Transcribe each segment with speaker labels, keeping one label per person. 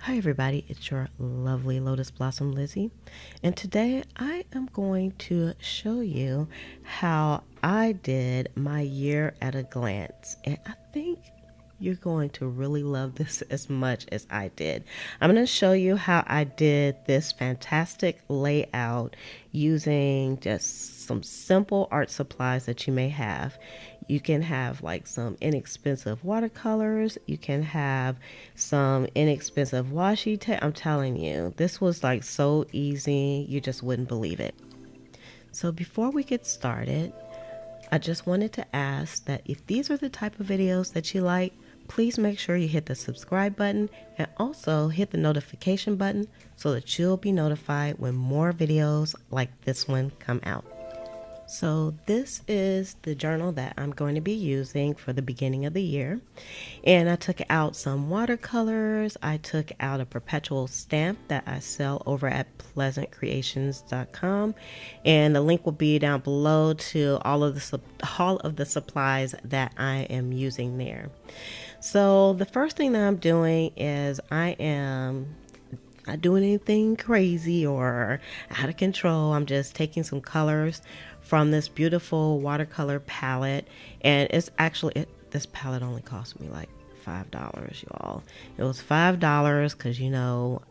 Speaker 1: Hi everybody, it's your lovely Lotus Blossom Lizzie, and today I am going to show you how I did my year at a glance, and I think you're going to really love this as much as I did. I'm going to show you how I did this fantastic layout using just some simple art supplies that you may have. You can have like some inexpensive watercolors. You can have some inexpensive washi tape. I'm telling you, this was like so easy. You just wouldn't believe it. So before we get started, I just wanted to ask that if these are the type of videos that you like, please make sure you hit the subscribe button and also hit the notification button so that you'll be notified when more videos like this one come out. So this is the journal that I'm going to be using for the beginning of the year. And I took out some watercolors. I took out a perpetual stamp that I sell over at pleasantcreations.com. And the link will be down below to all of the supplies that I am using there. So the first thing that I'm doing is I am not doing anything crazy or out of control. I'm just taking some colors from this beautiful watercolor palette, and it's actually this palette only cost me like $5, y'all. It was $5 because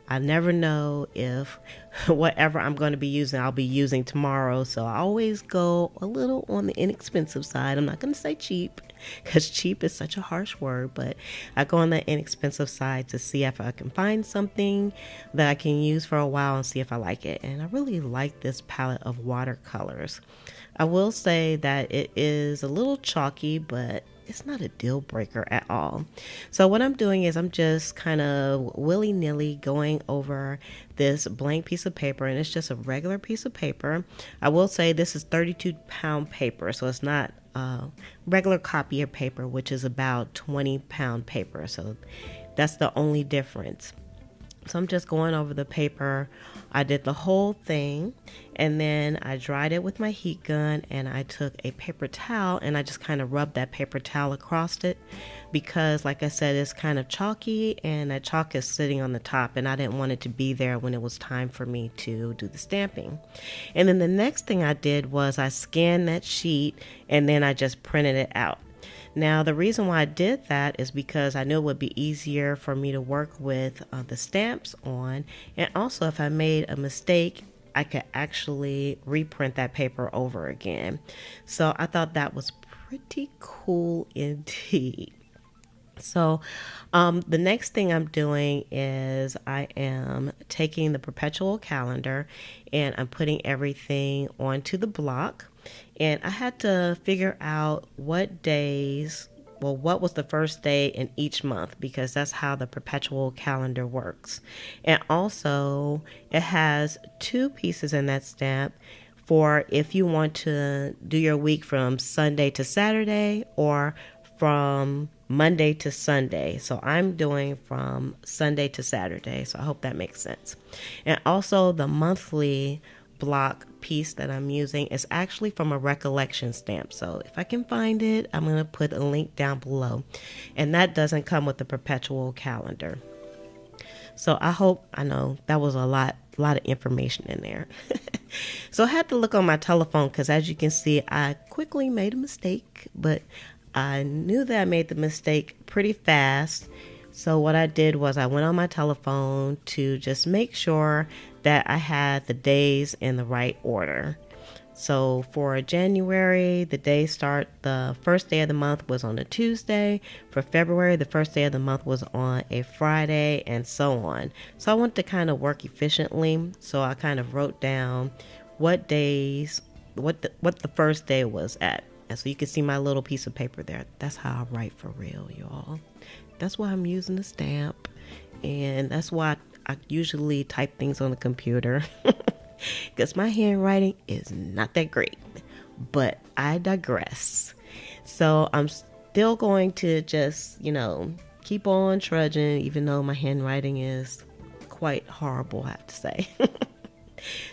Speaker 1: I never know if whatever I'm going to be using I'll be using tomorrow, so I always go a little on the inexpensive side. I'm not going to say cheap because cheap is such a harsh word, but I go on the inexpensive side to see if I can find something that I can use for a while and see if I like it. And I really like this palette of watercolors. I will say that it is a little chalky, but it's not a deal breaker at all. So what I'm doing is I'm just kind of willy-nilly going over this blank piece of paper, and it's just a regular piece of paper. I will say this is 32-pound paper, so it's not regular copier paper, which is about 20-pound paper. So that's the only difference. So I'm just going over the paper. I did the whole thing, and then I dried it with my heat gun, and I took a paper towel and I just kind of rubbed that paper towel across it because, like I said, it's kind of chalky and that chalk is sitting on the top, and I didn't want it to be there when it was time for me to do the stamping. And then the next thing I did was I scanned that sheet and then I just printed it out. Now, the reason why I did that is because I knew it would be easier for me to work with the stamps on. And also, if I made a mistake, I could actually reprint that paper over again. So I thought that was pretty cool indeed. So the next thing I'm doing is I am taking the perpetual calendar and I'm putting everything onto the block. And I had to figure out what was the first day in each month, because that's how the perpetual calendar works. And also it has two pieces in that stamp for if you want to do your week from Sunday to Saturday or from Monday to Sunday. So I'm doing from Sunday to Saturday. So I hope that makes sense. And also the monthly block piece that I'm using is actually from a recollection stamp. So if I can find it, I'm going to put a link down below. And that doesn't come with the perpetual calendar. So I know that was a lot of information in there. So I had to look on my telephone because, as you can see, I quickly made a mistake, but I knew that I made the mistake pretty fast. So what I did was I went on my telephone to just make sure that I had the days in the right order. So for January, the first day of the month was on a Tuesday. For February, the first day of the month was on a Friday, and so on. So I wanted to kind of work efficiently. So I kind of wrote down what the first day was at. And so you can see my little piece of paper there. That's how I write for real, y'all. That's why I'm using a stamp. And that's why I usually type things on the computer. Because my handwriting is not that great. But I digress. So I'm still going to just, keep on trudging, even though my handwriting is quite horrible, I have to say.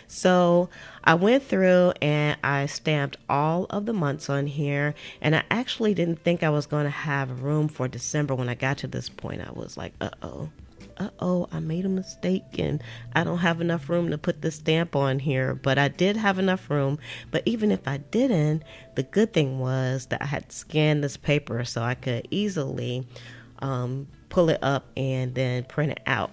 Speaker 1: So I went through and I stamped all of the months on here, and I actually didn't think I was going to have room for December. When I got to this point, I was like, uh-oh, uh-oh, I made a mistake and I don't have enough room to put the stamp on here. But I did have enough room. But even if I didn't, the good thing was that I had scanned this paper so I could easily pull it up and then print it out.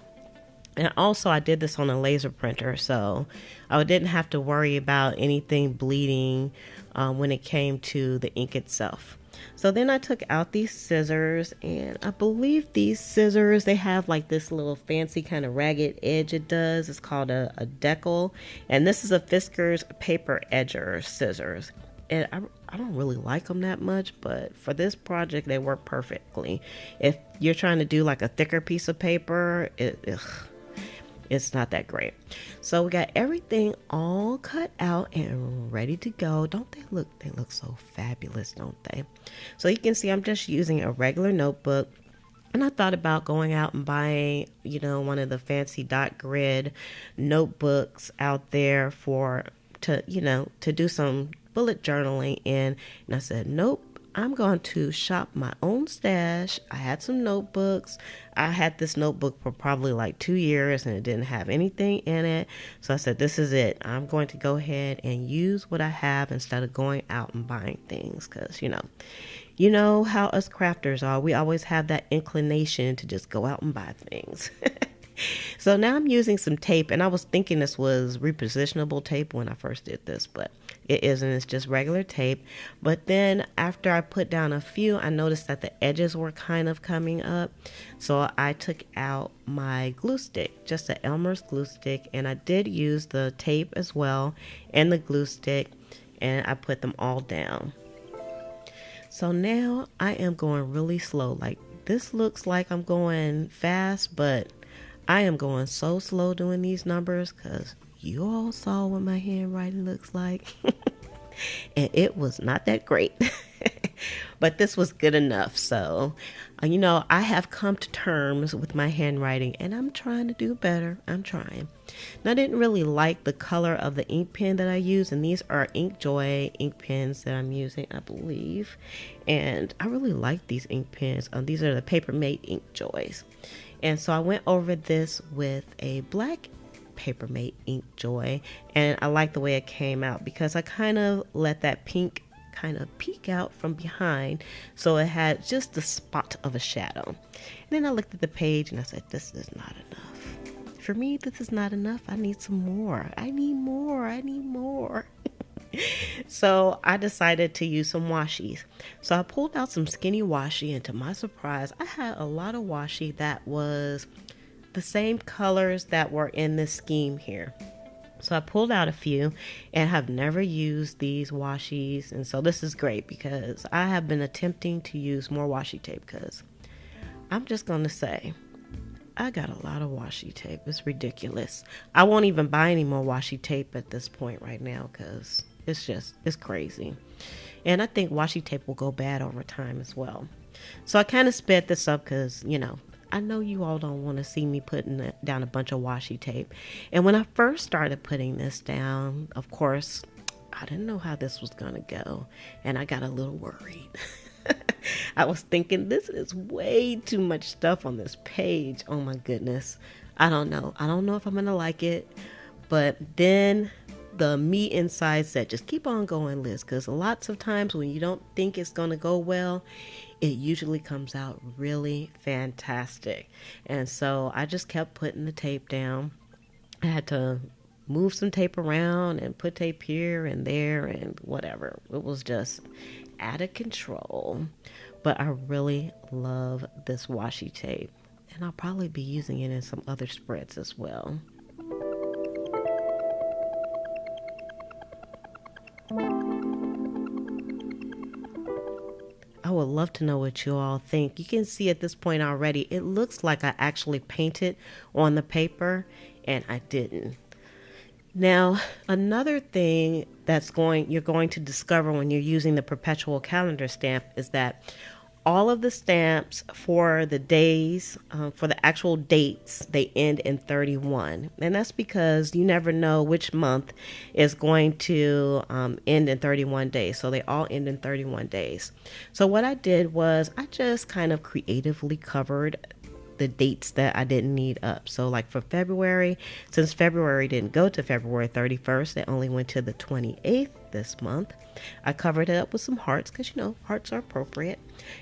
Speaker 1: And also I did this on a laser printer, so I didn't have to worry about anything bleeding when it came to the ink itself. So then I took out these scissors, and I believe these scissors, they have like this little fancy kind of ragged edge it does. It's called a decal, and this is a Fiskars paper edger scissors. And I don't really like them that much, but for this project, they work perfectly. If you're trying to do like a thicker piece of paper, it's not that great. So we got everything all cut out and ready to go. Don't they look so fabulous, don't they? So you can see I'm just using a regular notebook. And I thought about going out and buying, one of the fancy dot grid notebooks out there to do some bullet journaling in. And I said, nope. I'm going to shop my own stash. I had some notebooks. I had this notebook for probably like 2 years and it didn't have anything in it. So I said, this is it. I'm going to go ahead and use what I have instead of going out and buying things. Because, you know how us crafters are. We always have that inclination to just go out and buy things. So now I'm using some tape, and I was thinking this was repositionable tape when I first did this, but it isn't. It's just regular tape. But then after I put down a few, I noticed that the edges were kind of coming up. So I took out my glue stick, just an Elmer's glue stick, and I did use the tape as well and the glue stick, and I put them all down. So now I am going really slow. Like, this looks like I'm going fast, but I am going so slow doing these numbers because you all saw what my handwriting looks like. And it was not that great. But this was good enough. So, I have come to terms with my handwriting and I'm trying to do better. I'm trying. Now, I didn't really like the color of the ink pen that I use. And these are InkJoy ink pens that I'm using, I believe. And I really like these ink pens. These are the Papermate InkJoys. And so I went over this with a black Papermate InkJoy, and I like the way it came out because I kind of let that pink kind of peek out from behind, so it had just the spot of a shadow. And then I looked at the page and I said, this is not enough. For me, this is not enough. I need some more. I need more. So I decided to use some washies. So I pulled out some skinny washi, and to my surprise, I had a lot of washi that was the same colors that were in this scheme here. So I pulled out a few, and have never used these washies, and so this is great because I have been attempting to use more washi tape because I'm just going to say I got a lot of washi tape. It's ridiculous. I won't even buy any more washi tape at this point right now because it's crazy. And I think washi tape will go bad over time as well. So I kind of sped this up because, I know you all don't want to see me putting down a bunch of washi tape. And when I first started putting this down, of course, I didn't know how this was going to go. And I got a little worried. I was thinking, this is way too much stuff on this page. Oh my goodness. I don't know if I'm going to like it. But then the me inside said, just keep on going, Liz, because lots of times when you don't think it's going to go well, it usually comes out really fantastic. And so I just kept putting the tape down. I had to move some tape around and put tape here and there and whatever. It was just out of control. But I really love this washi tape, and I'll probably be using it in some other spreads as well. I would love to know what you all think. You can see at this point already, it looks like I actually painted on the paper, and I didn't. Now, another thing you're going to discover when you're using the perpetual calendar stamp is that all of the stamps for the days, for the actual dates, they end in 31. And that's because you never know which month is going to end in 31 days. So they all end in 31 days. So what I did was I just kind of creatively covered the dates that I didn't need up. So like for February, since February didn't go to February 31st, it only went to the 28th this month. I covered it up with some hearts because, you know, hearts are appropriate.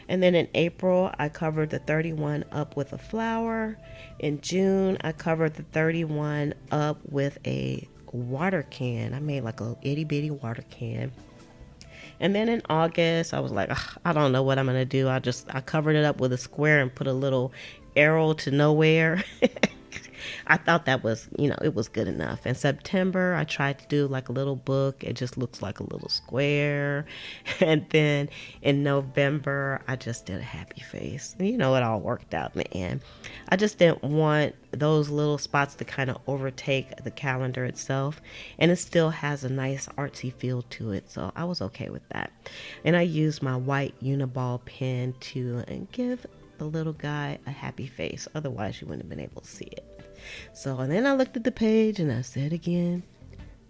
Speaker 1: And then in April, I covered the 31 up with a flower. In June, I covered the 31 up with a water can. I made like a itty bitty water can. And then in August, I was like, I don't know what I'm going to do. I covered it up with a square and put a little arrow to nowhere. I thought that was, you know, it was good enough. In September, I tried to do like a little book. It just looks like a little square. And then in November, I just did a happy face. And, you know, it all worked out in the end. I just didn't want those little spots to kind of overtake the calendar itself. And it still has a nice artsy feel to it. So I was okay with that. And I used my white Uniball pen to give the little guy a happy face. Otherwise, you wouldn't have been able to see it. So, and then I looked at the page and I said again,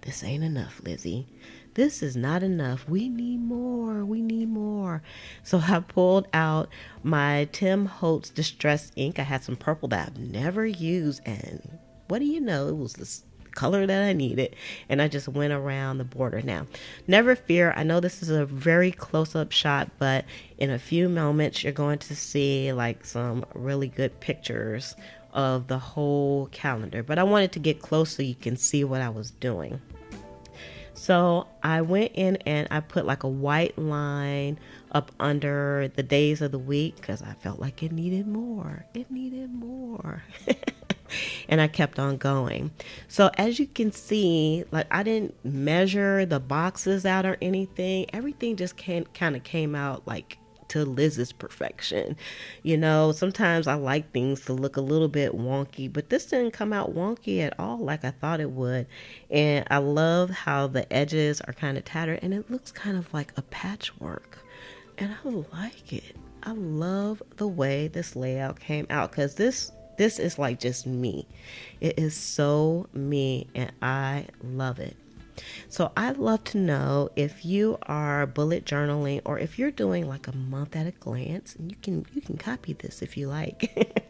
Speaker 1: this ain't enough, Lizzie. This is not enough. We need more. We need more. So I pulled out my Tim Holtz Distress ink. I had some purple that I've never used. And what do you know? It was the color that I needed. And I just went around the border. Now, never fear. I know this is a very close-up shot, but in a few moments, you're going to see like some really good pictures of the whole calendar. But I wanted to get close so you can see what I was doing. So I went in and I put like a white line up under the days of the week because I felt like it needed more. It needed more. And I kept on going. So as you can see, like I didn't measure the boxes out or anything. Everything just kind of came out like to Liz's perfection. You know, sometimes I like things to look a little bit wonky, but this didn't come out wonky at all like I thought it would. And I love how the edges are kind of tattered and it looks kind of like a patchwork. And I like it. I love the way this layout came out because this is like just me. It is so me and I love it. So I'd love to know if you are bullet journaling or if you're doing like a month at a glance, and you can copy this if you like.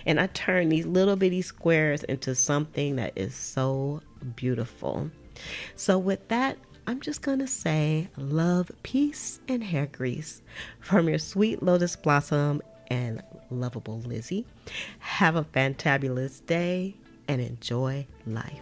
Speaker 1: And I turn these little bitty squares into something that is so beautiful. So with that, I'm just going to say love, peace, and hair grease from your sweet lotus blossom and lovable Lizzie. Have a fantabulous day and enjoy life.